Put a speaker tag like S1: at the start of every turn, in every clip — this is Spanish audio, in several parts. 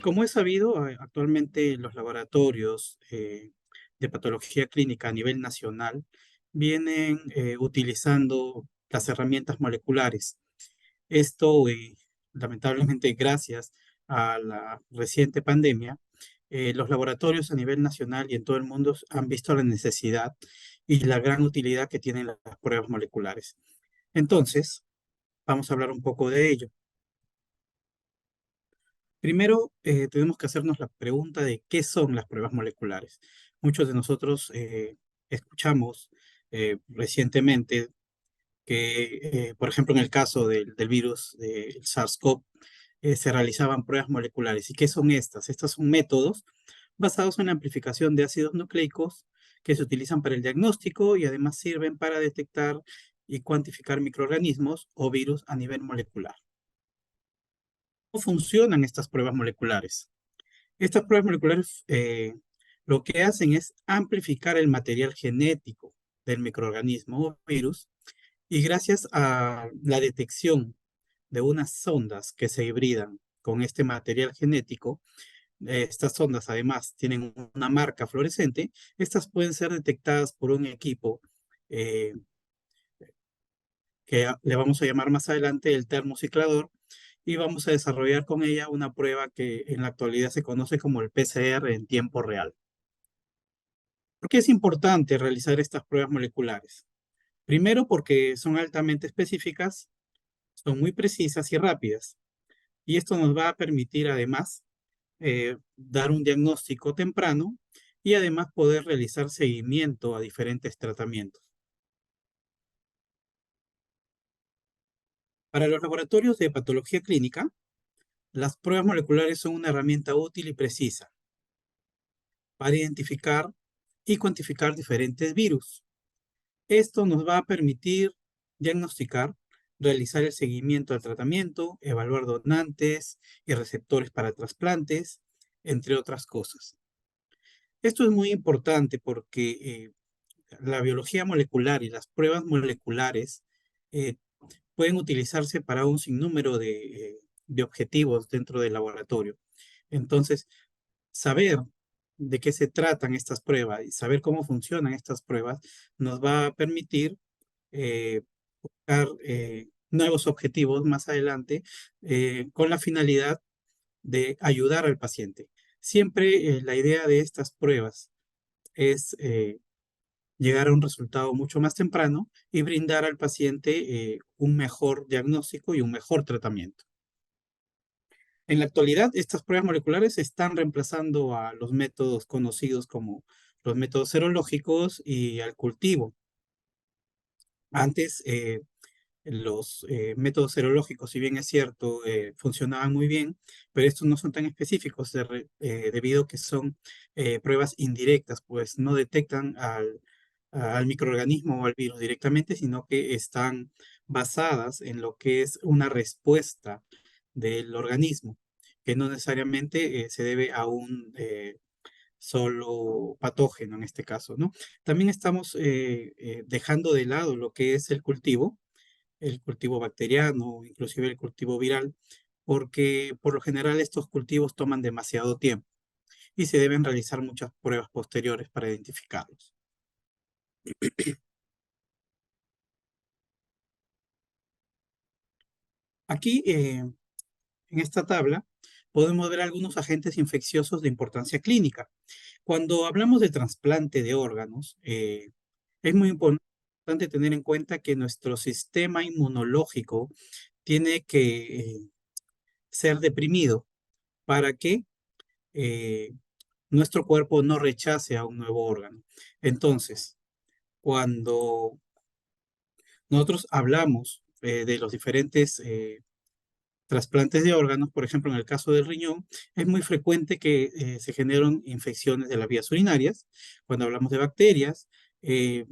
S1: Como es sabido, actualmente los laboratorios de patología clínica a nivel nacional vienen utilizando las herramientas moleculares. Esto, lamentablemente, gracias a la reciente pandemia, los laboratorios a nivel nacional y en todo el mundo han visto la necesidad y la gran utilidad que tienen las pruebas moleculares. Entonces, vamos a hablar un poco de ello. Primero, tenemos que hacernos la pregunta de qué son las pruebas moleculares. Muchos de nosotros escuchamos recientemente que, por ejemplo, en el caso del virus del SARS-CoV, se realizaban pruebas moleculares. ¿Y qué son estas? Estas son métodos basados en la amplificación de ácidos nucleicos que se utilizan para el diagnóstico y además sirven para detectar y cuantificar microorganismos o virus a nivel molecular. ¿Cómo funcionan estas pruebas moleculares? Estas pruebas moleculares lo que hacen es amplificar el material genético del microorganismo o virus y gracias a la detección de unas sondas que se hibridan con este material genético, estas sondas además tienen una marca fluorescente, estas pueden ser detectadas por un equipo eh, que le vamos a llamar más adelante el termociclador y vamos a desarrollar con ella una prueba que en la actualidad se conoce como el PCR en tiempo real. ¿Por qué es importante realizar estas pruebas moleculares? Primero, porque son altamente específicas, son muy precisas y rápidas. Y esto nos va a permitir además dar un diagnóstico temprano y además poder realizar seguimiento a diferentes tratamientos. Para los laboratorios de patología clínica, las pruebas moleculares son una herramienta útil y precisa para identificar y cuantificar diferentes virus. Esto nos va a permitir diagnosticar, realizar el seguimiento al tratamiento, evaluar donantes y receptores para trasplantes, entre otras cosas. Esto es muy importante porque la biología molecular y las pruebas moleculares eh, pueden utilizarse para un sinnúmero de objetivos dentro del laboratorio. Entonces, saber de qué se tratan estas pruebas y saber cómo funcionan estas pruebas nos va a permitir eh, buscar nuevos objetivos más adelante con la finalidad de ayudar al paciente. Siempre la idea de estas pruebas es llegar a un resultado mucho más temprano y brindar al paciente un mejor diagnóstico y un mejor tratamiento. En la actualidad, estas pruebas moleculares están reemplazando a los métodos conocidos como los métodos serológicos y al cultivo. Antes, los métodos serológicos, si bien es cierto, funcionaban muy bien, pero estos no son tan específicos debido a que son pruebas indirectas, pues no detectan al microorganismo o al virus directamente, sino que están basadas en lo que es una respuesta del organismo, que no necesariamente se debe a un solo patógeno en este caso, ¿no? También estamos dejando de lado lo que es el cultivo bacteriano, inclusive el cultivo viral, porque por lo general estos cultivos toman demasiado tiempo y se deben realizar muchas pruebas posteriores para identificarlos. Aquí, en esta tabla, podemos ver algunos agentes infecciosos de importancia clínica. Cuando hablamos de trasplante de órganos, es muy importante tener en cuenta que nuestro sistema inmunológico tiene que ser deprimido para que eh, nuestro cuerpo no rechace a un nuevo órgano. Entonces, cuando nosotros hablamos de los diferentes trasplantes de órganos, por ejemplo, en el caso del riñón, es muy frecuente que se generen infecciones de las vías urinarias. Cuando hablamos de bacterias, eh,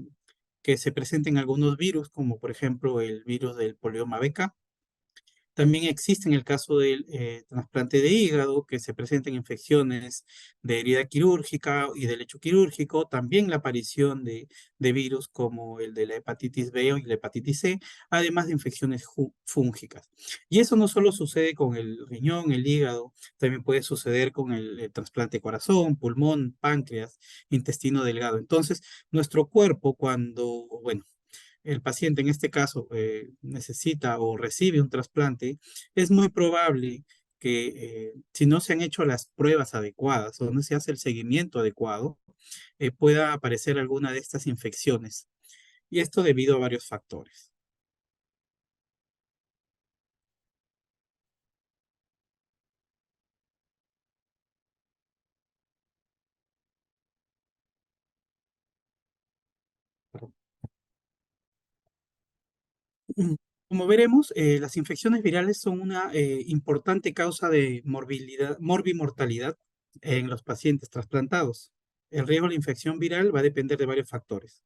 S1: que se presenten algunos virus, como por ejemplo el virus del polioma BK. También existe en el caso del trasplante de hígado, que se presentan infecciones de herida quirúrgica y de lecho quirúrgico, también la aparición de virus como el de la hepatitis B o la hepatitis C, además de infecciones fúngicas. Y eso no solo sucede con el riñón, el hígado, también puede suceder con el trasplante de corazón, pulmón, páncreas, intestino delgado. Entonces, nuestro cuerpo cuando, bueno, el paciente en este caso necesita o recibe un trasplante, es muy probable que si no se han hecho las pruebas adecuadas o no se hace el seguimiento adecuado, pueda aparecer alguna de estas infecciones. Y esto debido a varios factores. Como veremos, las infecciones virales son una importante causa de morbilidad, morbimortalidad en los pacientes trasplantados. El riesgo de la infección viral va a depender de varios factores.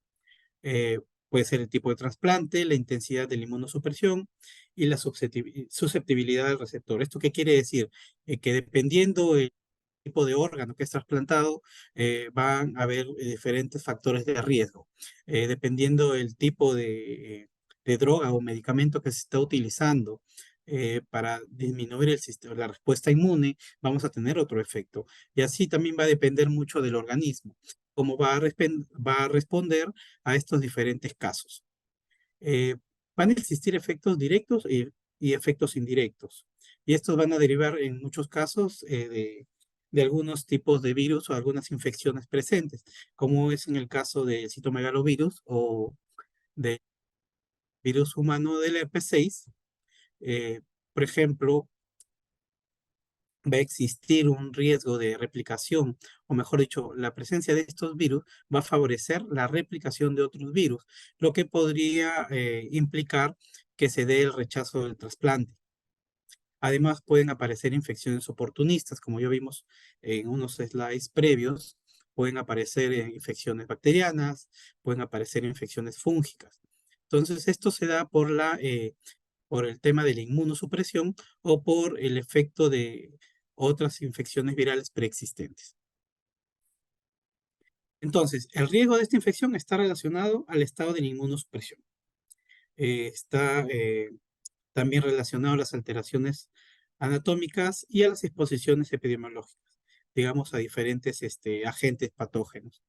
S1: Puede ser el tipo de trasplante, la intensidad de la inmunosupresión y la susceptibilidad del receptor. ¿Esto qué quiere decir? Que dependiendo el tipo de órgano que es trasplantado, van a haber diferentes factores de riesgo. Dependiendo el tipo de droga o medicamento que se está utilizando para disminuir el sistema, la respuesta inmune, vamos a tener otro efecto. Y así también va a depender mucho del organismo, cómo va a responder a estos diferentes casos. Eh, Van a existir efectos directos y efectos indirectos. Y estos van a derivar en muchos casos de algunos tipos de virus o algunas infecciones presentes, como es en el caso del citomegalovirus o del virus humano del herpes 6. Eh, por ejemplo, va a existir un riesgo de replicación, o mejor dicho, la presencia de estos virus va a favorecer la replicación de otros virus, lo que podría implicar que se dé el rechazo del trasplante. Además, pueden aparecer infecciones oportunistas, como ya vimos en unos slides previos, pueden aparecer infecciones bacterianas, pueden aparecer infecciones fúngicas. Entonces, esto se da por el tema de la inmunosupresión o por el efecto de otras infecciones virales preexistentes. Entonces, el riesgo de esta infección está relacionado al estado de la inmunosupresión. Está también relacionado a las alteraciones anatómicas y a las exposiciones epidemiológicas, digamos, a diferentes agentes patógenos.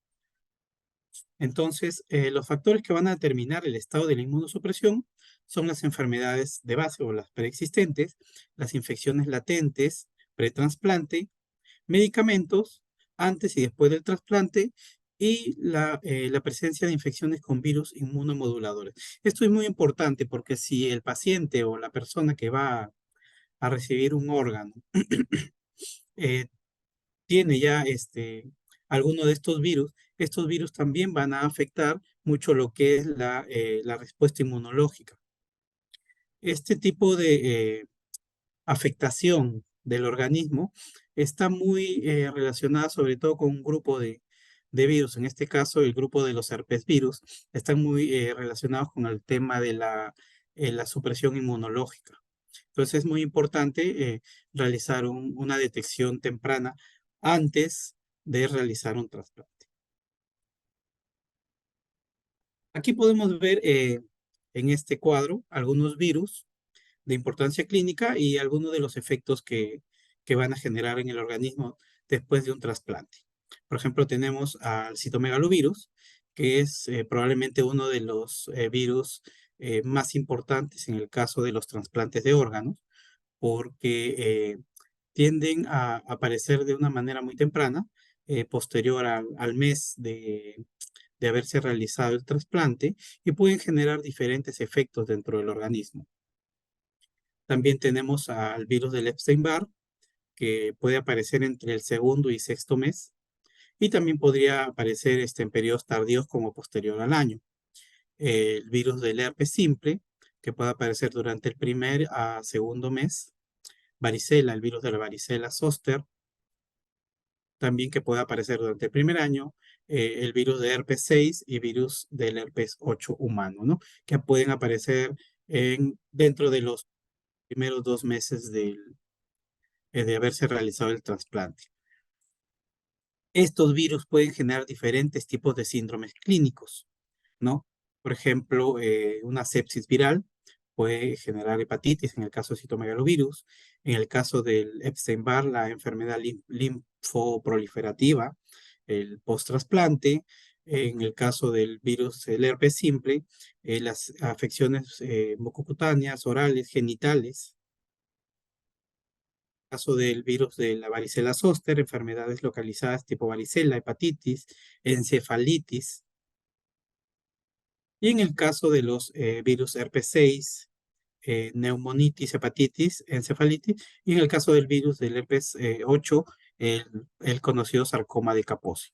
S1: Entonces, los factores que van a determinar el estado de la inmunosupresión son las enfermedades de base o las preexistentes, las infecciones latentes, pretrasplante, medicamentos antes y después del trasplante y la presencia de infecciones con virus inmunomoduladores. Esto es muy importante porque si el paciente o la persona que va a recibir un órgano eh, tiene ya alguno de estos virus también van a afectar mucho lo que es la respuesta inmunológica. Este tipo de afectación del organismo está muy relacionada sobre todo con un grupo de virus, en este caso el grupo de los herpes virus, están muy relacionados con el tema de la supresión inmunológica. Entonces es muy importante realizar una detección temprana antes de realizar un trasplante. Aquí podemos ver en este cuadro algunos virus de importancia clínica y algunos de los efectos que van a generar en el organismo después de un trasplante. Por ejemplo, tenemos al citomegalovirus, que es probablemente uno de los virus más importantes en el caso de los trasplantes de órganos, porque tienden a aparecer de una manera muy temprana, posterior al mes de haberse realizado el trasplante, y pueden generar diferentes efectos dentro del organismo. También tenemos al virus del Epstein-Barr, que puede aparecer entre el segundo y sexto mes, y también podría aparecer en periodos tardíos como posterior al año. El virus del herpes simple, que puede aparecer durante el primer a segundo mes. Varicela, el virus de la varicela zoster, también que puede aparecer durante el primer año. El virus de herpes 6 y virus del herpes 8 humano, ¿no? Que pueden aparecer dentro de los primeros 2 meses de haberse realizado el trasplante. Estos virus pueden generar diferentes tipos de síndromes clínicos, ¿no? Por ejemplo, una sepsis viral puede generar hepatitis en el caso de citomegalovirus. En el caso del Epstein-Barr, la enfermedad linfoproliferativa, el post-trasplante. En el caso del virus, el herpes simple, las afecciones mucocutáneas, orales, genitales. Caso del virus de la varicela zóster, enfermedades localizadas tipo varicela, hepatitis, encefalitis. Y en el caso de los virus herpes 6, neumonitis, hepatitis, encefalitis. Y en el caso del virus del herpes 8, el conocido sarcoma de Kaposi.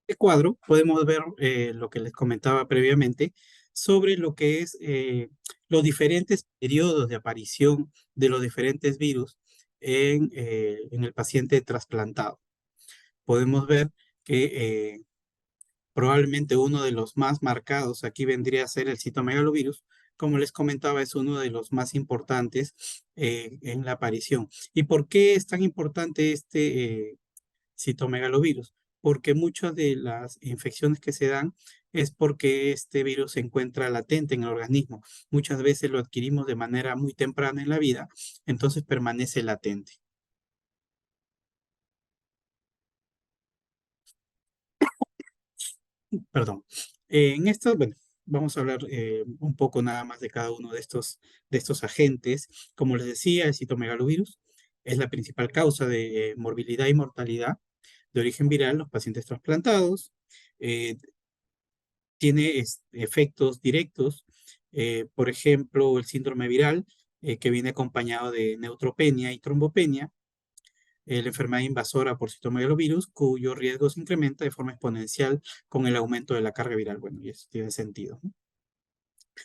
S1: Este cuadro podemos ver lo que les comentaba previamente sobre lo que es los diferentes periodos de aparición de los diferentes virus en el paciente trasplantado. Podemos ver que probablemente uno de los más marcados aquí vendría a ser el citomegalovirus. Como les comentaba, es uno de los más importantes en la aparición. ¿Y por qué es tan importante este citomegalovirus? Porque muchas de las infecciones que se dan es porque este virus se encuentra latente en el organismo. Muchas veces lo adquirimos de manera muy temprana en la vida, entonces permanece latente. Perdón. En esto, bueno, vamos a hablar un poco nada más de cada uno de estos agentes. Como les decía, el citomegalovirus es la principal causa de morbilidad y mortalidad de origen viral en los pacientes trasplantados. Eh, Tiene efectos directos, por ejemplo, el síndrome viral, que viene acompañado de neutropenia y trombopenia, la enfermedad invasora por citomegalovirus, cuyo riesgo se incrementa de forma exponencial con el aumento de la carga viral. Bueno, y eso tiene sentido, ¿no?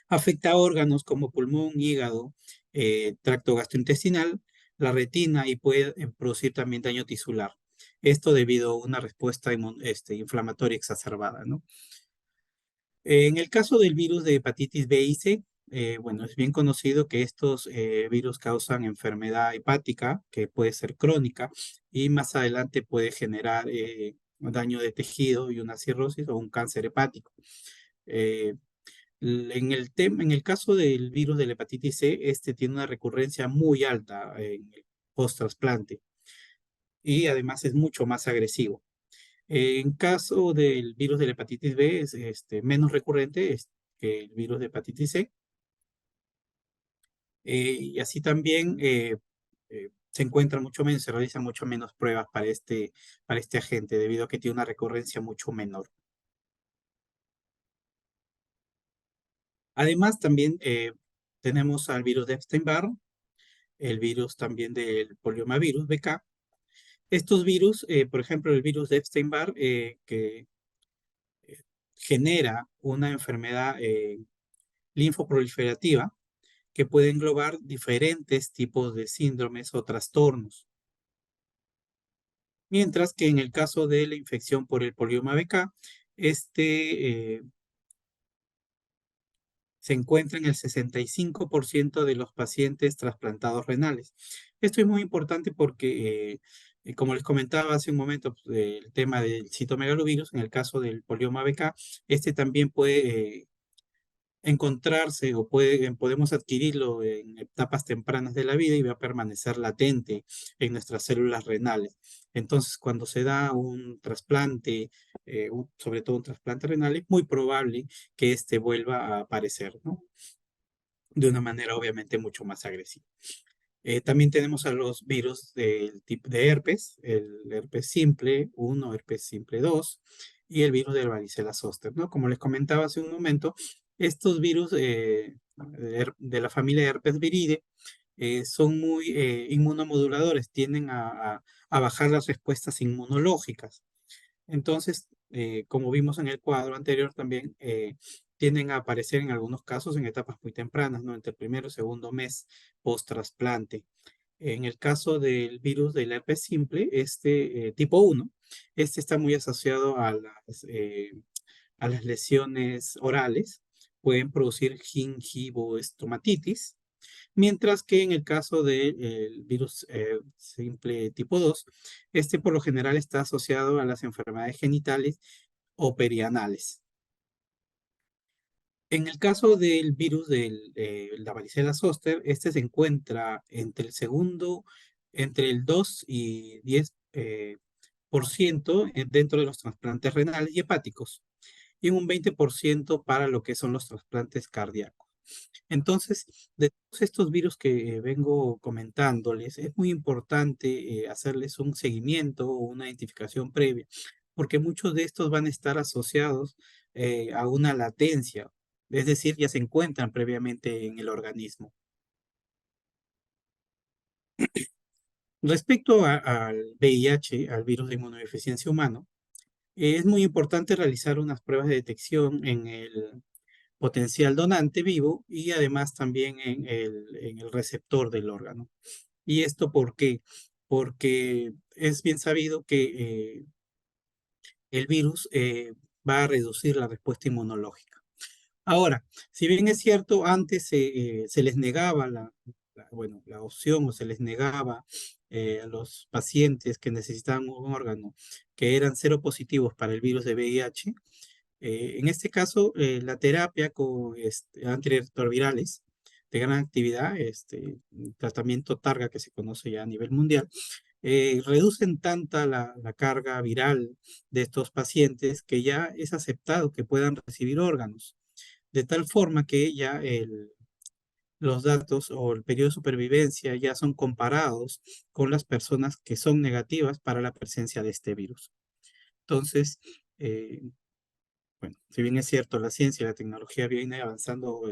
S1: Afecta a órganos como pulmón, hígado, tracto gastrointestinal, la retina y puede producir también daño tisular. Esto debido a una respuesta inflamatoria exacerbada, ¿no? En el caso del virus de hepatitis B y C, bueno, es bien conocido que estos virus causan enfermedad hepática, que puede ser crónica, y más adelante puede generar daño de tejido y una cirrosis o un cáncer hepático. Eh, en el caso del virus de la hepatitis C, este tiene una recurrencia muy alta en el post-trasplante y además es mucho más agresivo. En caso del virus de la hepatitis B, es menos recurrente que el virus de hepatitis C. Y así también se encuentra mucho menos, se realizan mucho menos pruebas para este agente, debido a que tiene una recurrencia mucho menor. Además, también tenemos al virus de Epstein-Barr, el virus también del poliomavirus, BK. Estos virus, por ejemplo, el virus de Epstein-Barr, que eh, genera una enfermedad linfoproliferativa, que puede englobar diferentes tipos de síndromes o trastornos. Mientras que en el caso de la infección por el polioma BK, este se encuentra en el 65% de los pacientes trasplantados renales. Esto es muy importante porque, como les comentaba hace un momento, pues, el tema del citomegalovirus, en el caso del polioma BK, este también puede encontrarse o podemos adquirirlo en etapas tempranas de la vida y va a permanecer latente en nuestras células renales. Entonces, cuando se da un trasplante, sobre todo un trasplante renal, es muy probable que este vuelva a aparecer, ¿no? De una manera obviamente mucho más agresiva. También tenemos a los virus del tipo de herpes, el herpes simple 1, herpes simple 2 y el virus de la varicela zóster, ¿no? Como les comentaba hace un momento, estos virus de la familia de herpes viride son muy inmunomoduladores, tienden a bajar las respuestas inmunológicas. Entonces, como vimos en el cuadro anterior también, tienden a aparecer en algunos casos en etapas muy tempranas, ¿no? Entre el primero y segundo mes post-trasplante. En el caso del virus del herpes simple, este tipo 1, este está muy asociado a las lesiones orales, pueden producir gingivoestomatitis, mientras que en el caso del virus simple tipo 2, este por lo general está asociado a las enfermedades genitales o perianales. En el caso del virus de la varicela zóster, este se encuentra entre el 2 y 10% dentro de los trasplantes renales y hepáticos, y un 20% para lo que son los trasplantes cardíacos. Entonces, de todos estos virus que vengo comentándoles, es muy importante hacerles un seguimiento o una identificación previa, porque muchos de estos van a estar asociados a una latencia, es decir, ya se encuentran previamente en el organismo. Respecto al VIH, al virus de inmunodeficiencia humano, es muy importante realizar unas pruebas de detección en el potencial donante vivo y además también en el receptor del órgano. ¿Y esto por qué? Porque es bien sabido que el virus va a reducir la respuesta inmunológica. Ahora, si bien es cierto, antes se les negaba bueno, la opción o se les negaba a los pacientes que necesitaban un órgano que eran seropositivos para el virus de VIH, en este caso, la terapia con antirretrovirales de gran actividad, tratamiento TARGA que se conoce ya a nivel mundial, reducen tanta la carga viral de estos pacientes que ya es aceptado que puedan recibir órganos, de tal forma que ya los datos o el periodo de supervivencia ya son comparados con las personas que son negativas para la presencia de este virus. Entonces, eh, bueno, si bien es cierto, la ciencia y la tecnología viene avanzando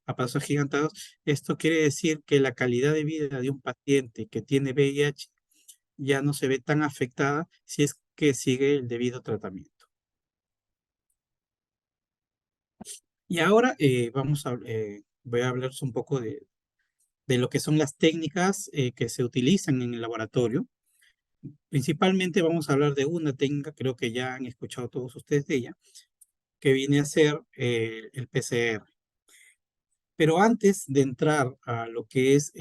S1: a pasos agigantados, esto quiere decir que la calidad de vida de un paciente que tiene VIH ya no se ve tan afectada si es que sigue el debido tratamiento. Y ahora voy a hablaros un poco de lo que son las técnicas que se utilizan en el laboratorio. Principalmente vamos a hablar de una técnica, creo que ya han escuchado todos ustedes de ella, que viene a ser el PCR. Pero antes de entrar a lo que es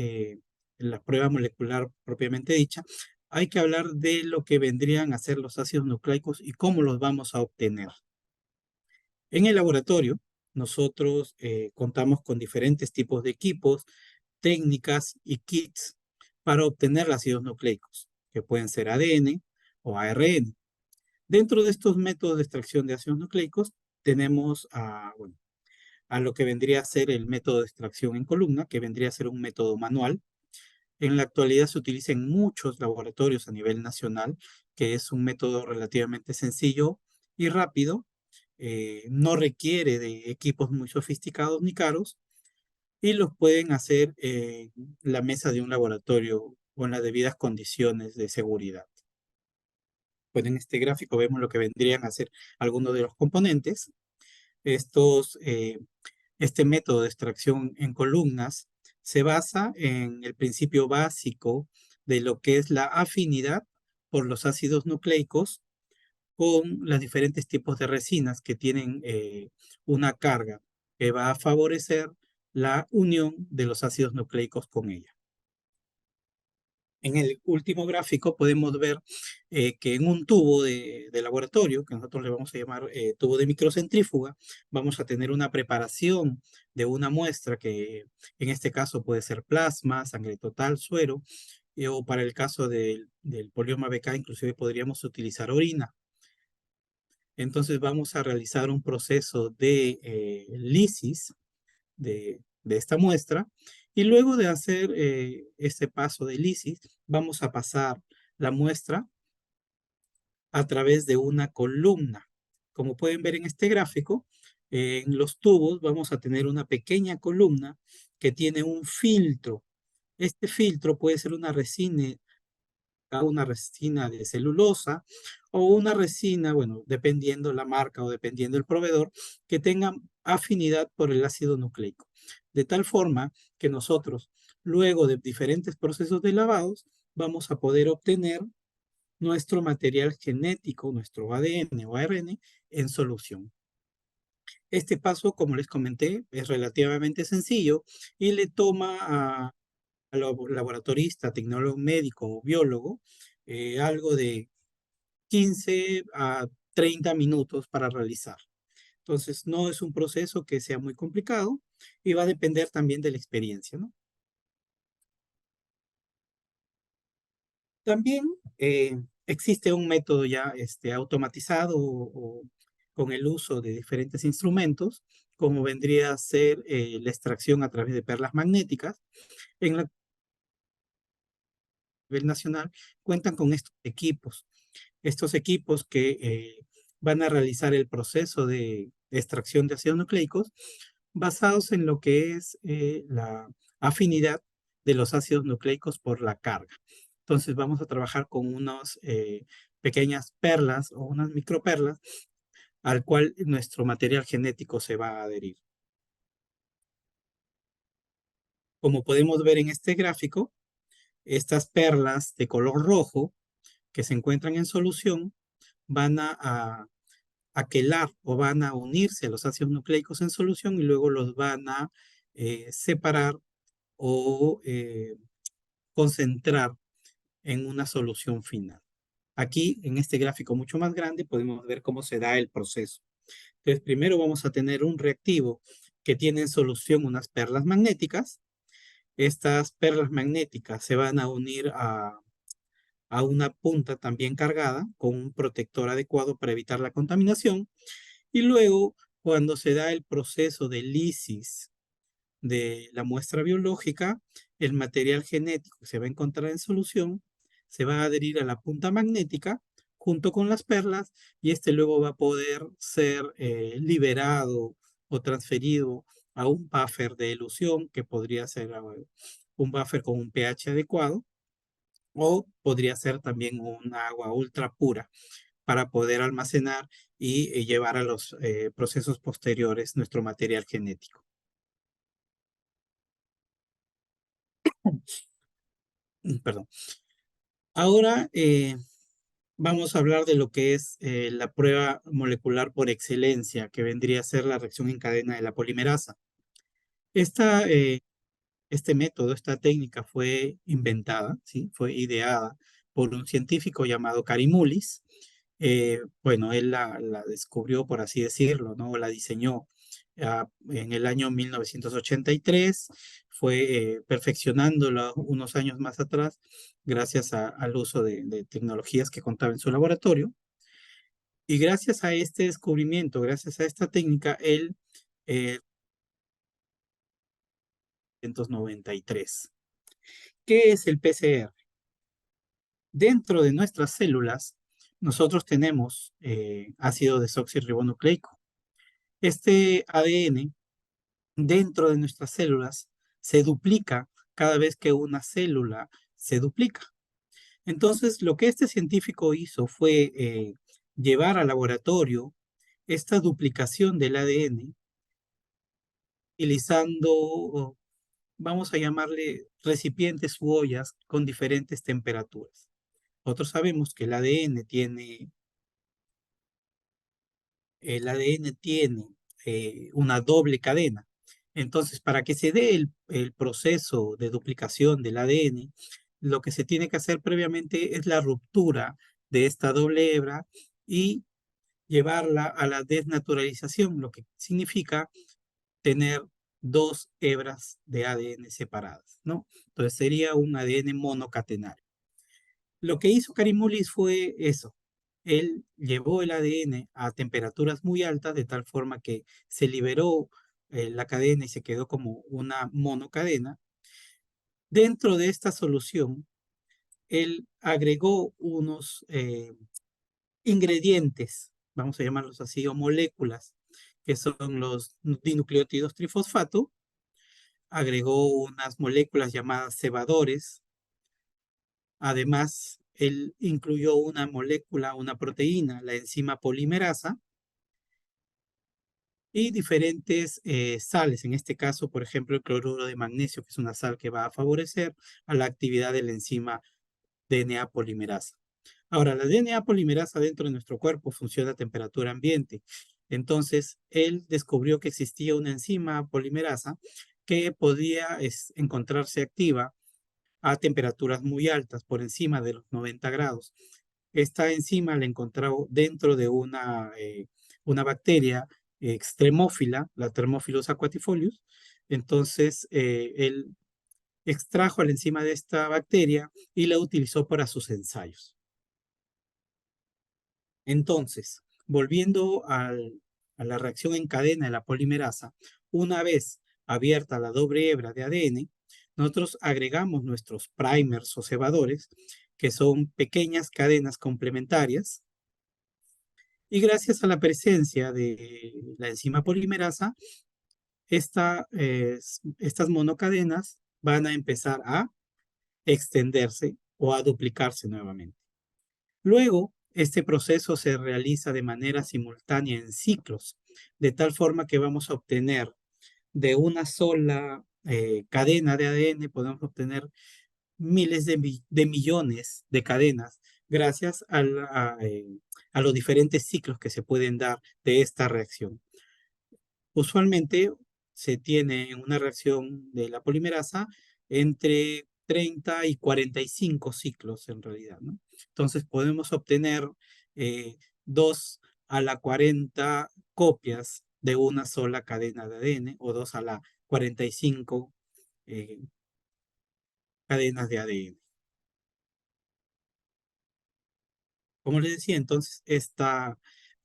S1: la prueba molecular propiamente dicha, hay que hablar de lo que vendrían a ser los ácidos nucleicos y cómo los vamos a obtener. En el laboratorio, nosotros contamos con diferentes tipos de equipos, técnicas y kits para obtener los ácidos nucleicos, que pueden ser ADN o ARN. Dentro de estos métodos de extracción de ácidos nucleicos, tenemos bueno, a lo que vendría a ser el método de extracción en columna, que vendría a ser un método manual. En la actualidad se utiliza en muchos laboratorios a nivel nacional, que es un método relativamente sencillo y rápido, no requiere de equipos muy sofisticados ni caros, y los pueden hacer en la mesa de un laboratorio con las debidas condiciones de seguridad. Pues en este gráfico vemos lo que vendrían a ser algunos de los componentes. Estos Este método de extracción en columnas se basa en el principio básico de lo que es la afinidad por los ácidos nucleicos con los diferentes tipos de resinas que tienen una carga que va a favorecer la unión de los ácidos nucleicos con ella. En el último gráfico podemos ver que en un tubo de laboratorio, que nosotros le vamos a llamar tubo de microcentrífuga, vamos a tener una preparación de una muestra que en este caso puede ser plasma, sangre total, suero, o para el caso del polioma BK inclusive podríamos utilizar orina. Entonces vamos a realizar un proceso de lisis de esta muestra. Y luego de hacer este paso de lisis, vamos a pasar la muestra a través de una columna. Como pueden ver en este gráfico, en los tubos vamos a tener una pequeña columna que tiene un filtro. Este filtro puede ser una resina de celulosa o una resina, bueno, dependiendo la marca o dependiendo el proveedor, que tenga afinidad por el ácido nucleico. De tal forma que nosotros, luego de diferentes procesos de lavados, vamos a poder obtener nuestro material genético, nuestro ADN o ARN en solución. Este paso, como les comenté, es relativamente sencillo y le toma al laboratorista, tecnólogo médico o biólogo algo de 15 a 30 minutos para realizar. Entonces, no es un proceso que sea muy complicado y va a depender también de la experiencia, ¿no? También existe un método ya automatizado o con el uso de diferentes instrumentos, como vendría a ser la extracción a través de perlas magnéticas. En la nivel nacional cuentan con estos equipos que van a realizar el proceso de extracción de ácidos nucleicos basados en lo que es la afinidad de los ácidos nucleicos por la carga. Entonces vamos a trabajar con unas pequeñas perlas o unas microperlas al cual nuestro material genético se va a adherir. Como podemos ver en este gráfico, estas perlas de color rojo que se encuentran en solución van a quelar o van a unirse a los ácidos nucleicos en solución y luego los van a separar o concentrar en una solución final. Aquí, en este gráfico mucho más grande, podemos ver cómo se da el proceso. Entonces, primero vamos a tener un reactivo que tiene en solución unas perlas magnéticas. Estas perlas magnéticas se van a unir a una punta también cargada con un protector adecuado para evitar la contaminación. Y luego, cuando se da el proceso de lisis de la muestra biológica, el material genético que se va a encontrar en solución se va a adherir a la punta magnética junto con las perlas y este luego va a poder ser liberado o transferido a un buffer de elusión que podría ser un buffer con un pH adecuado o podría ser también un agua ultra pura para poder almacenar y llevar a los procesos posteriores nuestro material genético. Perdón. Ahora vamos a hablar de lo que es la prueba molecular por excelencia, que vendría a ser la reacción en cadena de la polimerasa. Esta, este método, esta técnica fue inventada, ¿sí? Fue ideada por un científico llamado Karimulis. Bueno, él la descubrió, por así decirlo, ¿no? La diseñó en el año 1983, fue perfeccionándola unos años más atrás gracias al uso de tecnologías que contaba en su laboratorio. Y gracias a este descubrimiento, gracias a esta técnica, él, eh, 1993. ¿Qué es el PCR? Dentro de nuestras células, nosotros tenemos ácido desoxirribonucleico. Este ADN dentro de nuestras células se duplica cada vez que una célula se duplica. Entonces, lo que este científico hizo fue llevar al laboratorio esta duplicación del ADN utilizando, vamos a llamarle recipientes u ollas con diferentes temperaturas. Nosotros sabemos que el ADN tiene una doble cadena. Entonces, para que se dé el proceso de duplicación del ADN, lo que se tiene que hacer previamente es la ruptura de esta doble hebra y llevarla a la desnaturalización, lo que significa tener dos hebras de ADN separadas, ¿no? Entonces sería un ADN monocatenario. Lo que hizo Karimulis fue eso. Él llevó el ADN a temperaturas muy altas de tal forma que se liberó la cadena y se quedó como una monocadena. Dentro de esta solución, él agregó unos ingredientes, vamos a llamarlos así, o moléculas, que son los dinucleótidos trifosfato. Agregó unas moléculas llamadas cebadores. Además, él incluyó una molécula, una proteína, la enzima polimerasa, y diferentes sales. En este caso, por ejemplo, el cloruro de magnesio, que es una sal que va a favorecer a la actividad de la enzima DNA polimerasa. Ahora, la DNA polimerasa dentro de nuestro cuerpo funciona a temperatura ambiente Entonces, él descubrió que existía una enzima polimerasa que podía encontrarse activa a temperaturas muy altas, por encima de los 90 grados. Esta enzima la encontró dentro de una bacteria extremófila, la Thermophilus aquatifolius. Entonces, él extrajo la enzima de esta bacteria y la utilizó para sus ensayos. Entonces, volviendo a la reacción en cadena de la polimerasa, una vez abierta la doble hebra de ADN, nosotros agregamos nuestros primers o cebadores, que son pequeñas cadenas complementarias, y gracias a la presencia de la enzima polimerasa, estas monocadenas van a empezar a extenderse o a duplicarse nuevamente. Luego, este proceso se realiza de manera simultánea en ciclos, de tal forma que vamos a obtener de una sola cadena de ADN, podemos obtener miles de millones de cadenas gracias a los diferentes ciclos que se pueden dar de esta reacción. Usualmente se tiene en una reacción de la polimerasa entre 30 y 45 ciclos en realidad, ¿no? Entonces podemos obtener 2 a la 40 copias de una sola cadena de ADN o 2 a la 45 eh, cadenas de ADN. Como les decía, entonces esta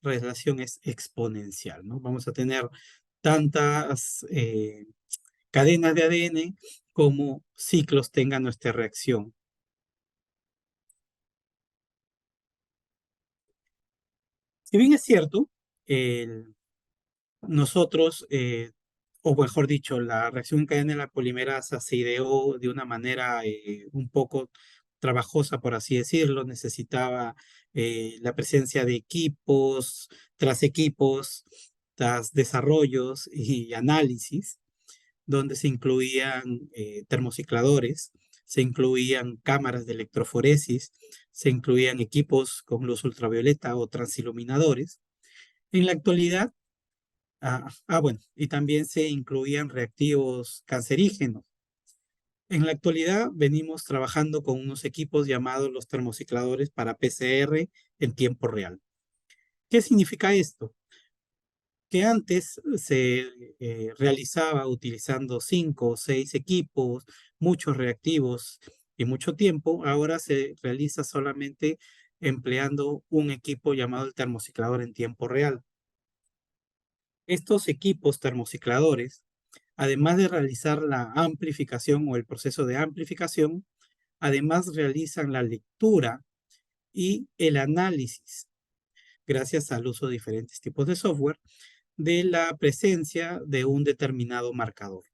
S1: relación es exponencial, ¿no? Vamos a tener tantas cadenas de ADN como ciclos tenga nuestra reacción. Si bien es cierto, el- nosotros, o mejor dicho, la reacción en cadena de la polimerasa se ideó de una manera un poco trabajosa, por así decirlo. Necesitaba la presencia de equipos, tras desarrollos y análisis, donde se incluían termocicladores, se incluían cámaras de electroforesis, se incluían equipos con luz ultravioleta o transiluminadores. En la actualidad, bueno, y también se incluían reactivos cancerígenos. En la actualidad venimos trabajando con unos equipos llamados los termocicladores para PCR en tiempo real. ¿Qué significa esto? Que antes se realizaba utilizando 5 o 6 equipos, muchos reactivos y mucho tiempo, ahora se realiza solamente empleando un equipo llamado el termociclador en tiempo real. Estos equipos termocicladores, además de realizar la amplificación o el proceso de amplificación, además realizan la lectura y el análisis, gracias al uso de diferentes tipos de software, de la presencia de un determinado marcador.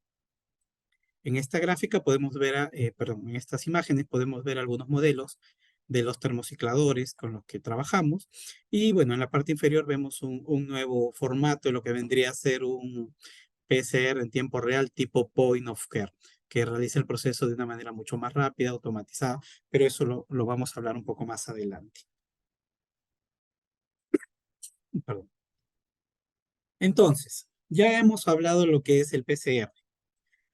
S1: En esta gráfica podemos ver, perdón, en estas imágenes podemos ver algunos modelos de los termocicladores con los que trabajamos. Y bueno, en la parte inferior vemos un nuevo formato de lo que vendría a ser un PCR en tiempo real tipo point of care, que realiza el proceso de una manera mucho más rápida, automatizada, pero eso lo vamos a hablar un poco más adelante. Perdón. Entonces, ya hemos hablado de lo que es el PCR.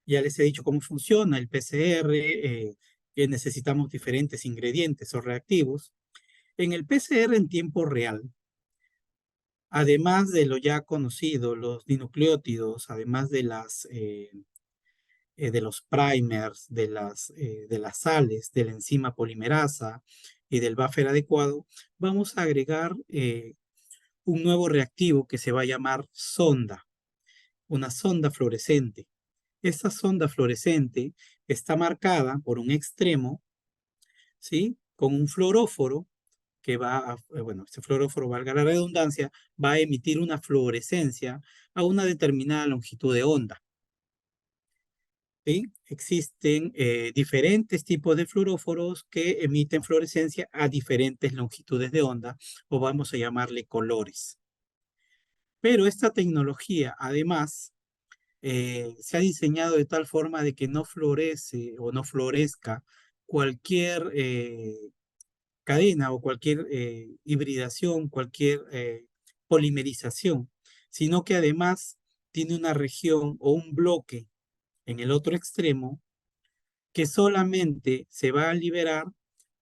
S1: Ya les he dicho cómo funciona el PCR, que necesitamos diferentes ingredientes o reactivos. En el PCR en tiempo real, además de lo ya conocido, los dinucleótidos, además de los primers, de las sales, de la enzima polimerasa y del buffer adecuado, vamos a agregar un nuevo reactivo que se va a llamar sonda, una sonda fluorescente. Esta sonda fluorescente está marcada por un extremo, ¿sí? Con un fluoróforo que bueno, este fluoróforo, valga la redundancia, va a emitir una fluorescencia a una determinada longitud de onda, ¿sí? Existen diferentes tipos de fluoróforos que emiten fluorescencia a diferentes longitudes de onda, o vamos a llamarle colores. Pero esta tecnología, además, se ha diseñado de tal forma de que no florece o no florezca cualquier cadena o cualquier hibridación, cualquier polimerización. sino que además tiene una región o un bloque en el otro extremo que solamente se va a liberar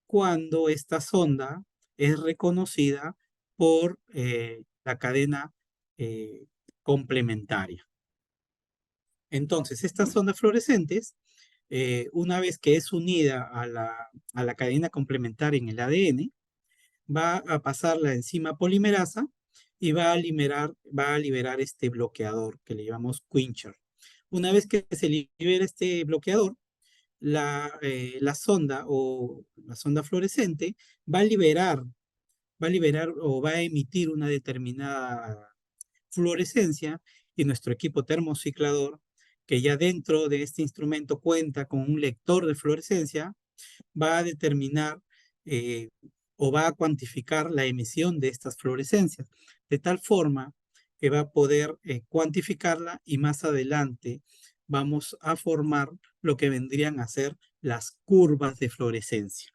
S1: cuando esta sonda es reconocida por la cadena complementaria. Entonces, estas ondas fluorescentes, una vez que es unida a la cadena complementaria en el ADN, va a pasar la enzima polimerasa y va a liberar este bloqueador que le llamamos quencher. Una vez que se libera este bloqueador, la sonda o la sonda fluorescente va a liberar, o va a emitir una determinada fluorescencia y nuestro equipo termociclador, que ya dentro de este instrumento cuenta con un lector de fluorescencia, va a determinar eh, o va a cuantificar la emisión de estas fluorescencias, de tal forma que va a poder cuantificarla y más adelante vamos a formar lo que vendrían a ser las curvas de fluorescencia.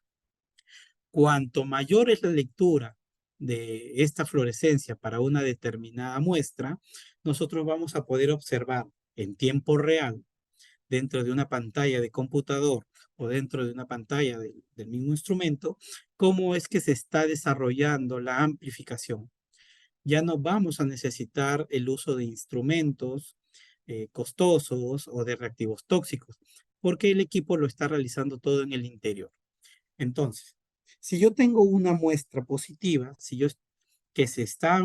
S1: Cuanto mayor es la lectura de esta fluorescencia para una determinada muestra, nosotros vamos a poder observar en tiempo real dentro de una pantalla de computador o dentro de una pantalla del mismo instrumento, cómo es que se está desarrollando la amplificación. Ya no vamos a necesitar el uso de instrumentos costosos o de reactivos tóxicos, porque el equipo lo está realizando todo en el interior. Entonces, si yo tengo una muestra positiva, que se está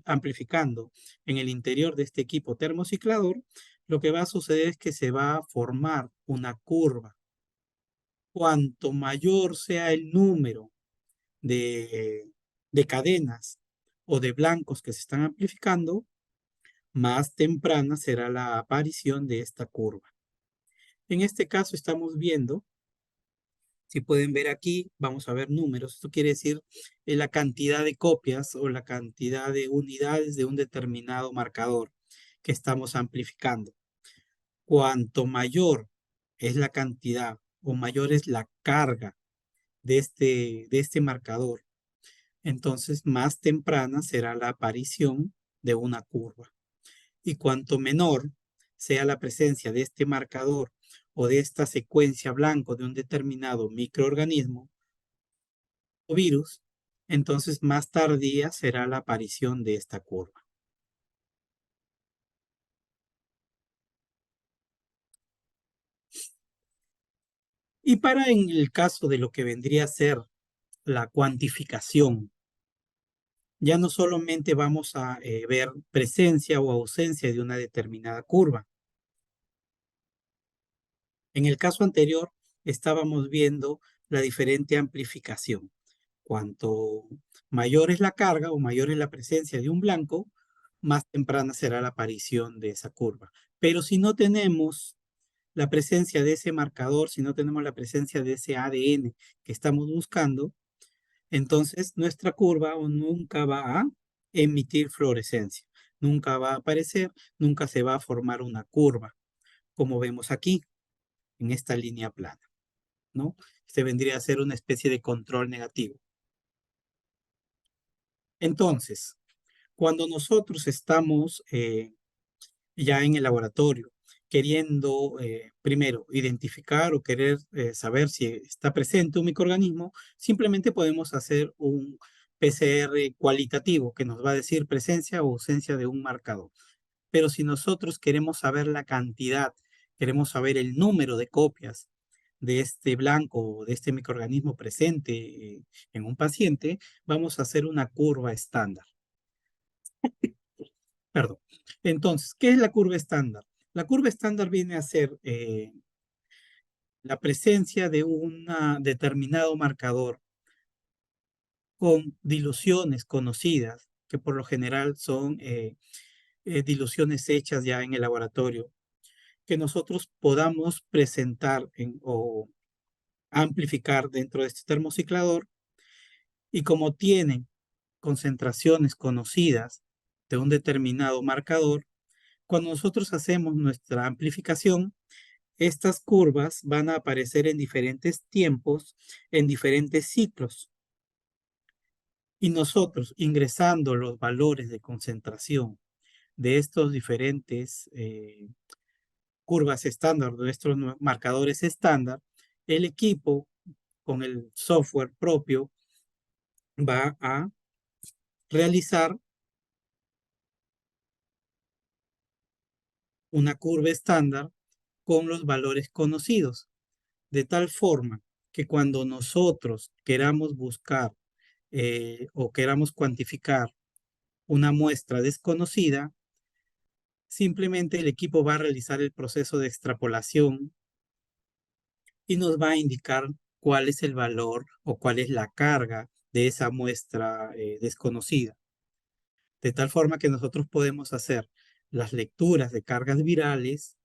S1: amplificando en el interior de este equipo termociclador, lo que va a suceder es que se va a formar una curva. Cuanto mayor sea el número de, de cadenas o de blancos que se están amplificando, más temprana será la aparición de esta curva. En este caso estamos viendo, si pueden ver aquí, vamos a ver números. Esto quiere decir la cantidad de copias o la cantidad de unidades de un determinado marcador que estamos amplificando. Cuanto mayor es la cantidad o mayor es la carga de este marcador, entonces más temprana será la aparición de una curva. Y cuanto menor sea la presencia de este marcador o de esta secuencia blanco de un determinado microorganismo o virus, entonces más tardía será la aparición de esta curva. Y para en el caso de lo que vendría a ser la cuantificación, ya no solamente vamos a ver presencia o ausencia de una determinada curva. En el caso anterior estábamos viendo la diferente amplificación. Cuanto mayor es la carga o mayor es la presencia de un blanco, más temprana será la aparición de esa curva. Pero si no tenemos la presencia de ese marcador, si no tenemos la presencia de ese ADN que estamos buscando, entonces nuestra curva nunca va a emitir fluorescencia, nunca va a aparecer, nunca se va a formar una curva, como vemos aquí, en esta línea plana, ¿no? Este vendría a ser una especie de control negativo. Entonces, cuando nosotros estamos ya en el laboratorio, queriendo primero identificar o querer saber si está presente un microorganismo, simplemente podemos hacer un PCR cualitativo que nos va a decir presencia o ausencia de un marcador. Pero si nosotros queremos saber la cantidad, queremos saber el número de copias de este blanco o de este microorganismo presente en un paciente, vamos a hacer una curva estándar. Perdón. Entonces, ¿qué es la curva estándar? La curva estándar viene a ser la presencia de un determinado marcador con diluciones conocidas, que por lo general son diluciones hechas ya en el laboratorio, que nosotros podamos presentar o amplificar dentro de este termociclador y como tienen concentraciones conocidas de un determinado marcador, cuando nosotros hacemos nuestra amplificación, estas curvas van a aparecer en diferentes tiempos, en diferentes ciclos. Y nosotros ingresando los valores de concentración de estos diferentes curvas estándar, de estos marcadores estándar, el equipo con el software propio va a realizar una curva estándar con los valores conocidos, de tal forma que cuando nosotros queramos buscar o queramos cuantificar una muestra desconocida, simplemente el equipo va a realizar el proceso de extrapolación y nos va a indicar cuál es el valor o cuál es la carga de esa muestra desconocida. De tal forma que nosotros podemos hacer las lecturas de cargas virales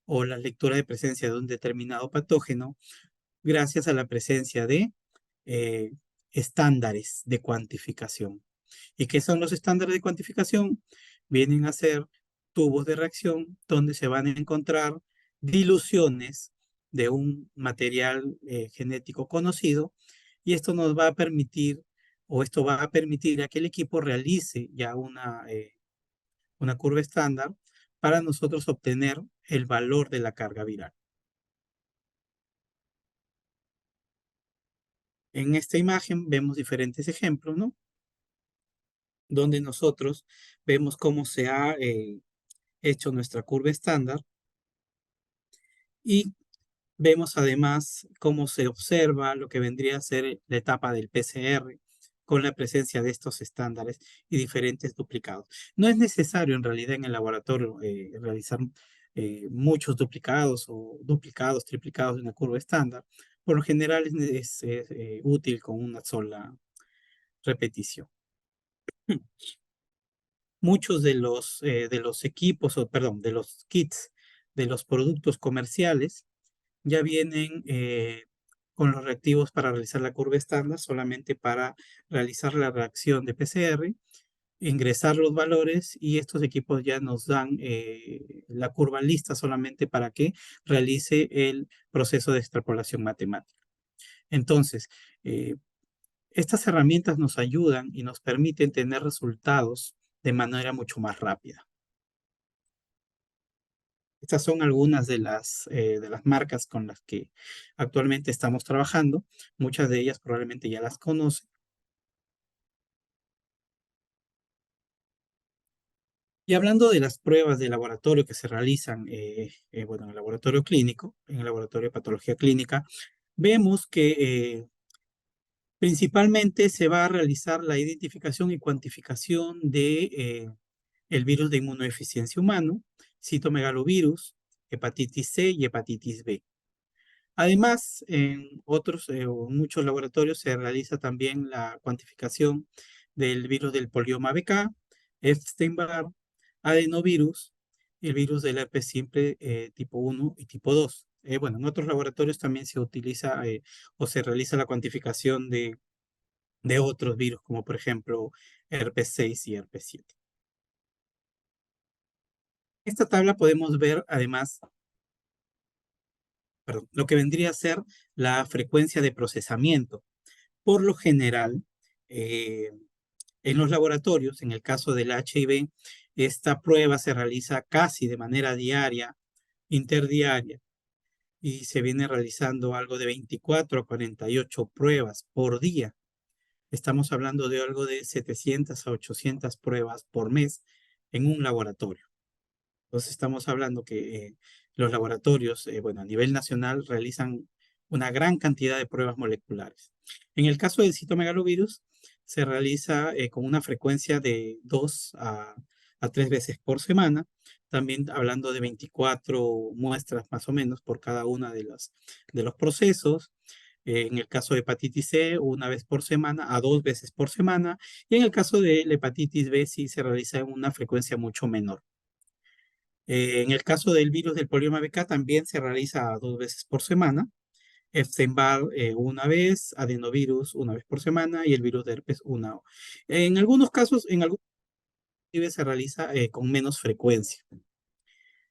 S1: o la lectura de presencia de un determinado patógeno gracias a la presencia de eh, estándares de cuantificación. ¿Y qué son los estándares de cuantificación? Vienen a ser tubos de reacción donde se van a encontrar diluciones de un material genético conocido y esto nos va a permitir o esto va a permitir a que el equipo realice ya una curva estándar para nosotros obtener el valor de la carga viral. En esta imagen vemos diferentes ejemplos, ¿no? Donde nosotros vemos cómo se ha hecho nuestra curva estándar y vemos además cómo se observa lo que vendría a ser la etapa del PCR con la presencia de estos estándares y diferentes duplicados. No es necesario en realidad en el laboratorio realizar muchos duplicados o duplicados, triplicados de una curva estándar. Por lo general es útil con una sola repetición. Muchos de los equipos, o perdón, de los kits, de los productos comerciales, ya vienen con los reactivos para realizar la curva estándar, solamente para realizar la reacción de PCR, ingresar los valores y estos equipos ya nos dan la curva lista solamente para que realice el proceso de extrapolación matemática. Entonces, eh, estas herramientas nos ayudan y nos permiten tener resultados de manera mucho más rápida. Estas son algunas de las marcas con las que actualmente estamos trabajando. Muchas de ellas probablemente ya las conocen. Y hablando de las pruebas de laboratorio que se realizan, bueno, en el laboratorio clínico, en el laboratorio de patología clínica, vemos que principalmente se va a realizar la identificación y cuantificación de el virus de inmunodeficiencia humano, citomegalovirus, hepatitis C y hepatitis B. Además, en otros o muchos laboratorios se realiza también la cuantificación del virus del polioma BK, Epstein-Barr, adenovirus, el virus del herpes simple tipo 1 y tipo 2. Bueno, en otros laboratorios también se utiliza o se realiza la cuantificación de otros virus, como por ejemplo herpes 6 y herpes 7. En esta tabla podemos ver además, perdón, lo que vendría a ser la frecuencia de procesamiento. Por lo general, eh, en los laboratorios, en el caso del HIV, esta prueba se realiza casi de manera diaria, interdiaria, y se viene realizando algo de 24 a 48 pruebas por día. Estamos hablando de algo de 700 a 800 pruebas por mes en un laboratorio. Entonces estamos hablando que los laboratorios, bueno, a nivel nacional realizan una gran cantidad de pruebas moleculares. En el caso del citomegalovirus, se realiza con una frecuencia de 2 a 3 veces por semana, también hablando de 24 muestras más o menos por cada una de los procesos. En el caso de hepatitis C, una vez por semana a 2 veces por semana. Y en el caso de la hepatitis B, sí se realiza en una frecuencia mucho menor. En el caso del virus del polioma BK también se realiza 2 veces por semana. Epstein-Barr una vez, adenovirus una vez por semana y el virus de herpes una. En algunos casos, en algunos se realiza con menos frecuencia.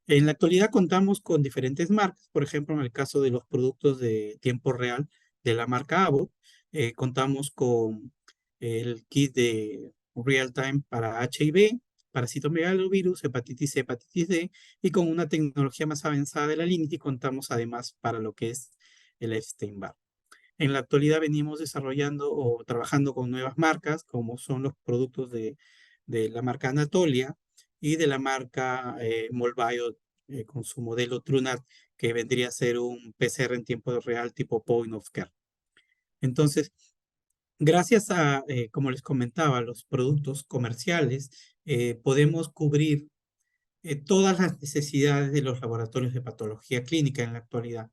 S1: En la actualidad contamos con diferentes marcas, por ejemplo, en el caso de los productos de tiempo real de la marca Abbott, contamos con el kit de real time para HIV, parasitomegalovirus, hepatitis C, hepatitis D, y con una tecnología más avanzada de la Linity contamos además para lo que es el Epstein-Barr. En la actualidad venimos desarrollando o trabajando con nuevas marcas, como son los productos de la marca Anatolia y de la marca Molbio con su modelo TrueNat, que vendría a ser un PCR en tiempo real tipo point of care. Entonces, gracias a, como les comentaba, los productos comerciales, podemos cubrir todas las necesidades de los laboratorios de patología clínica en la actualidad.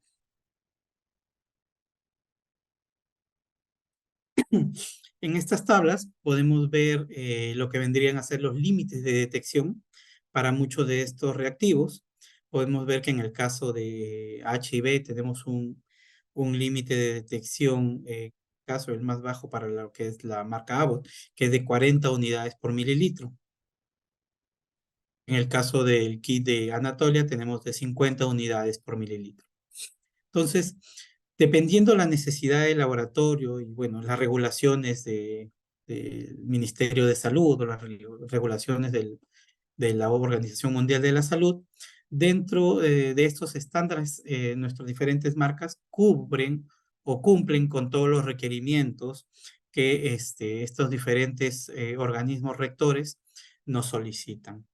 S1: En estas tablas podemos ver lo que vendrían a ser los límites de detección para muchos de estos reactivos. Podemos ver que en el caso de HIV tenemos un límite de detección, caso el más bajo para lo que es la marca Abbott, que es de 40 unidades por mililitro. En el caso del kit de Anatolia tenemos de 50 unidades por mililitro. Entonces, dependiendo la necesidad del laboratorio y bueno, las regulaciones del Ministerio de Salud o las regulaciones de la Organización Mundial de la Salud, dentro de estos estándares, nuestras diferentes marcas cubren o cumplen con todos los requerimientos que estos diferentes organismos rectores nos solicitan.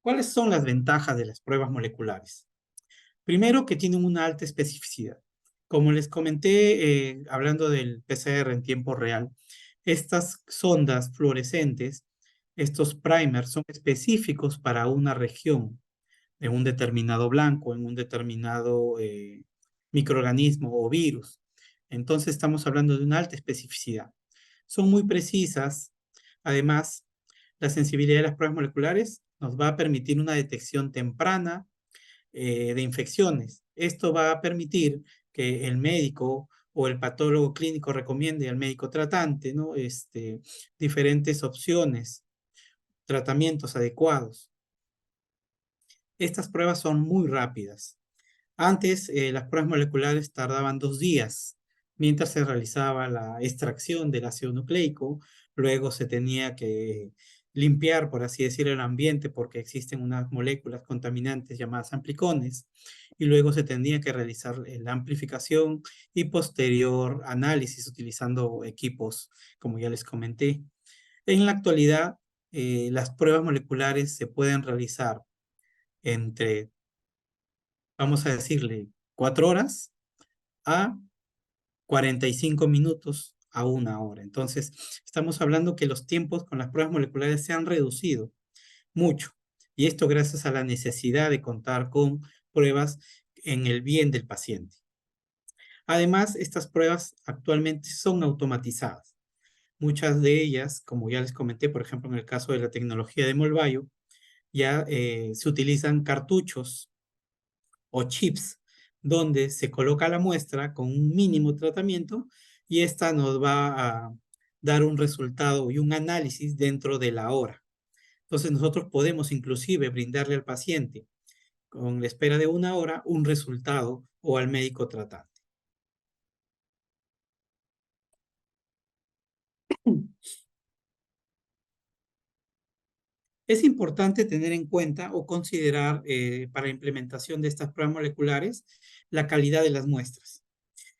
S1: ¿Cuáles son las ventajas de las pruebas moleculares? Primero, que tienen una alta especificidad. Como les comenté, hablando del PCR en tiempo real, estas sondas fluorescentes, estos primers, son específicos para una región en un determinado blanco, en un determinado microorganismo o virus. Entonces estamos hablando de una alta especificidad. Son muy precisas. Además, la sensibilidad de las pruebas moleculares nos va a permitir una detección temprana de infecciones. Esto va a permitir que el médico o el patólogo clínico recomiende al médico tratante, ¿no? Diferentes opciones, tratamientos adecuados. Estas pruebas son muy rápidas. Antes, las pruebas moleculares tardaban 2 días mientras se realizaba la extracción del ácido nucleico. Luego se tenía que limpiar, por así decirlo, el ambiente porque existen unas moléculas contaminantes llamadas amplicones. Y luego se tenía que realizar la amplificación y posterior análisis utilizando equipos, como ya les comenté. En la actualidad, las pruebas moleculares se pueden realizar entre, vamos a decirle, 4 horas a 45 minutos a 1 hora. Entonces, estamos hablando que los tiempos con las pruebas moleculares se han reducido mucho. Y esto gracias a la necesidad de contar con pruebas en el bien del paciente. Además, estas pruebas actualmente son automatizadas. Muchas de ellas, como ya les comenté, por ejemplo, en el caso de la tecnología de Molbio, ya se utilizan cartuchos o chips, donde se coloca la muestra con un mínimo tratamiento y esta nos va a dar un resultado y un análisis dentro de la hora. Entonces nosotros podemos inclusive brindarle al paciente con la espera de 1 hora un resultado o al médico tratante. Es importante tener en cuenta o considerar para la implementación de estas pruebas moleculares la calidad de las muestras.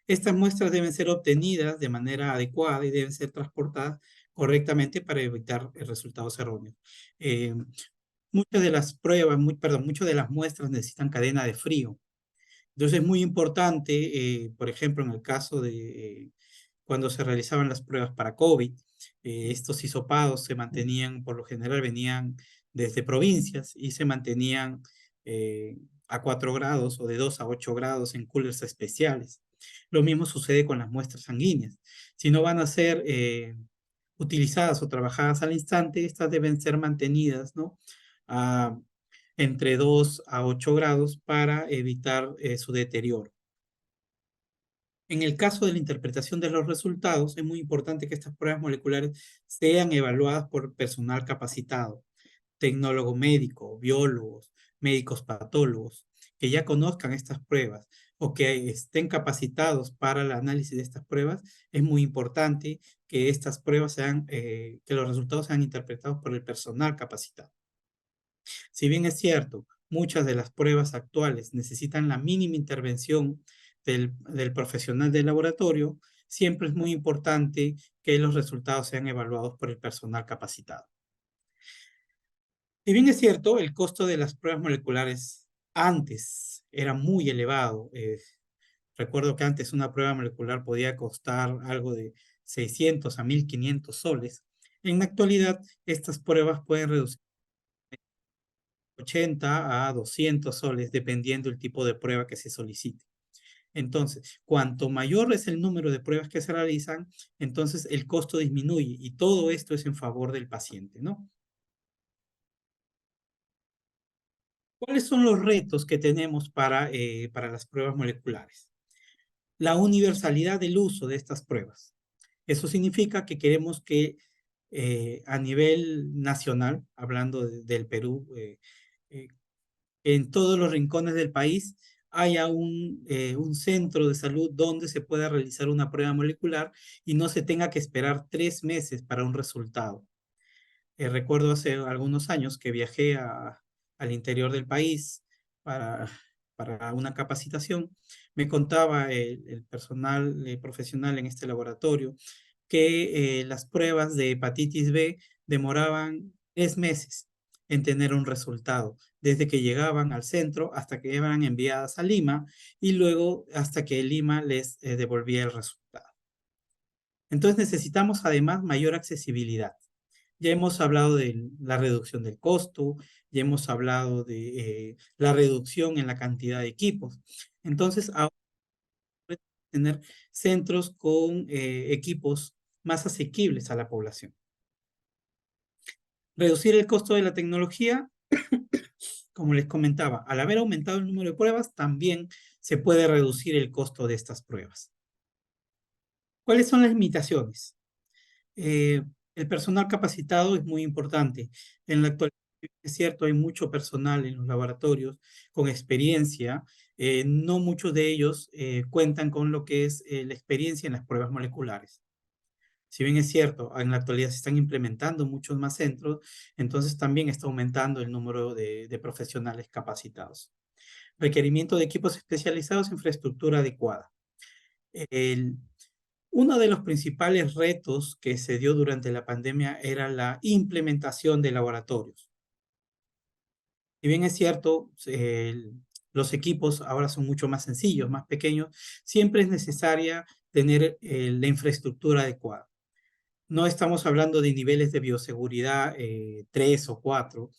S1: Estas muestras deben ser obtenidas de manera adecuada y deben ser transportadas correctamente para evitar resultados erróneos. Eh, Muchas de las pruebas, muchas de las muestras necesitan cadena de frío. Entonces es muy importante, por ejemplo, en el caso de cuando se realizaban las pruebas para COVID, estos hisopados se mantenían, por lo general venían desde provincias y se mantenían a 4 grados o de 2 a 8 grados en coolers especiales. Lo mismo sucede con las muestras sanguíneas. Si no van a ser utilizadas o trabajadas al instante, estas deben ser mantenidas, ¿no? A entre 2 a 8 grados para evitar su deterioro. En el caso de la interpretación de los resultados, es muy importante que estas pruebas moleculares sean evaluadas por personal capacitado, tecnólogo médico, biólogos, médicos patólogos, que ya conozcan estas pruebas o que estén capacitados para el análisis de estas pruebas. Es muy importante que estas pruebas sean, que los resultados sean interpretados por el personal capacitado. Si bien es cierto, muchas de las pruebas actuales necesitan la mínima intervención del profesional del laboratorio, siempre es muy importante que los resultados sean evaluados por el personal capacitado. Si bien es cierto, el costo de las pruebas moleculares antes era muy elevado. Recuerdo que antes una prueba molecular podía costar algo de 600 a 1.500 soles. En la actualidad, estas pruebas pueden reducir 80 a 200 soles, dependiendo del tipo de prueba que se solicite. Entonces, cuanto mayor es el número de pruebas que se realizan, entonces el costo disminuye y todo esto es en favor del paciente, ¿no? ¿Cuáles son los retos que tenemos para las pruebas moleculares? La universalidad del uso de estas pruebas. Eso significa que queremos que a nivel nacional, hablando del Perú, eh, en todos los rincones del país haya un centro de salud donde se pueda realizar una prueba molecular y no se tenga que esperar 3 meses para un resultado. Recuerdo hace algunos años que viajé al interior del país para, para una capacitación. Me contaba el personal profesional en este laboratorio que las pruebas de hepatitis B demoraban 3 meses en tener un resultado, desde que llegaban al centro hasta que eran enviadas a Lima y luego hasta que Lima les devolvía el resultado. Entonces necesitamos además mayor accesibilidad. Ya hemos hablado de la reducción del costo, ya hemos hablado de la reducción en la cantidad de equipos. Entonces, ahora tener centros con equipos más asequibles a la población. Reducir el costo de la tecnología, como les comentaba, al haber aumentado el número de pruebas, también se puede reducir el costo de estas pruebas. ¿Cuáles son las limitaciones? Eh, el personal capacitado es muy importante. En la actualidad, es cierto, hay mucho personal en los laboratorios con experiencia. No muchos de ellos cuentan con lo que es la experiencia en las pruebas moleculares. Si bien es cierto, en la actualidad se están implementando muchos más centros, entonces también está aumentando el número de profesionales capacitados. Requerimiento de equipos especializados, infraestructura adecuada. El, Uno de los principales retos que se dio durante la pandemia era la implementación de laboratorios. Si bien es cierto, los equipos ahora son mucho más sencillos, más pequeños, siempre es necesaria tener la infraestructura adecuada. No estamos hablando de niveles de bioseguridad 3 o 4,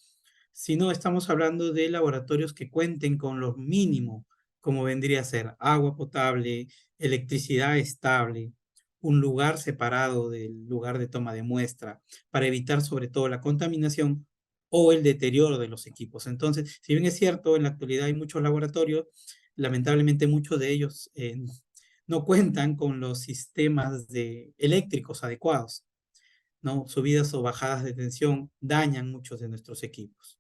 S1: sino estamos hablando de laboratorios que cuenten con lo mínimo, como vendría a ser agua potable, electricidad estable, un lugar separado del lugar de toma de muestra, para evitar sobre todo la contaminación o el deterioro de los equipos. Entonces, si bien es cierto, en la actualidad hay muchos laboratorios, lamentablemente muchos de ellos no cuentan con los sistemas eléctricos adecuados, ¿no? Subidas o bajadas de tensión dañan muchos de nuestros equipos.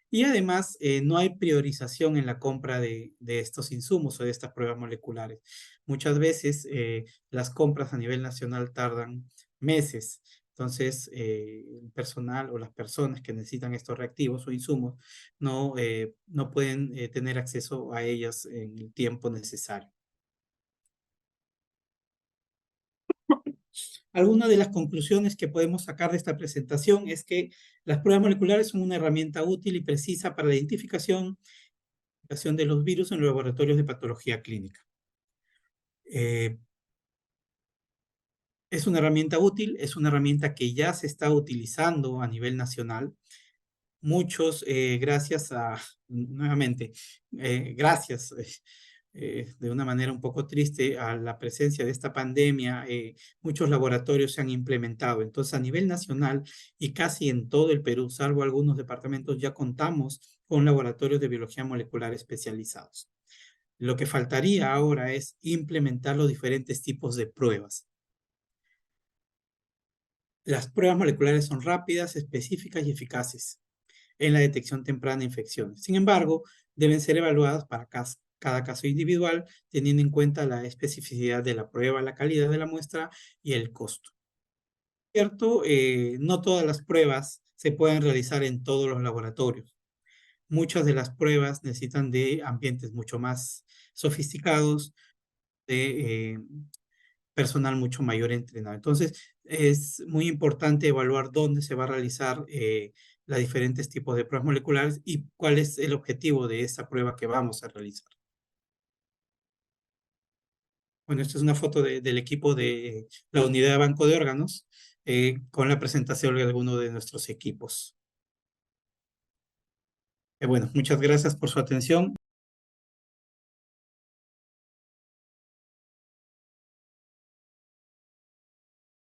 S1: Y además, no hay priorización en la compra de estos insumos o de estas pruebas moleculares. Muchas veces las compras a nivel nacional tardan meses. Entonces, el personal o las personas que necesitan estos reactivos o insumos no pueden tener acceso a ellas en el tiempo necesario. Alguna de las conclusiones que podemos sacar de esta presentación es que las pruebas moleculares son una herramienta útil y precisa para la identificación de los virus en los laboratorios de patología clínica. Es una herramienta útil, es una herramienta que ya se está utilizando a nivel nacional. Muchos, gracias nuevamente, gracias de una manera un poco triste a la presencia de esta pandemia, muchos laboratorios se han implementado. Entonces, a nivel nacional y casi en todo el Perú, salvo algunos departamentos, ya contamos con laboratorios de biología molecular especializados. Lo que faltaría ahora es implementar los diferentes tipos de pruebas. Las pruebas moleculares son rápidas, específicas y eficaces en la detección temprana de infecciones. Sin embargo, deben ser evaluadas para cada caso individual, teniendo en cuenta la especificidad de la prueba, la calidad de la muestra y el costo. Cierto, no todas las pruebas se pueden realizar en todos los laboratorios. Muchas de las pruebas necesitan de ambientes mucho más sofisticados, de personal mucho mayor entrenado. Entonces, es muy importante evaluar dónde se va a realizar los diferentes tipos de pruebas moleculares y cuál es el objetivo de esta prueba que vamos a realizar. Bueno, esta es una foto del equipo de la unidad de banco de órganos con la presentación de algunos de nuestros equipos. Bueno, muchas gracias por su atención.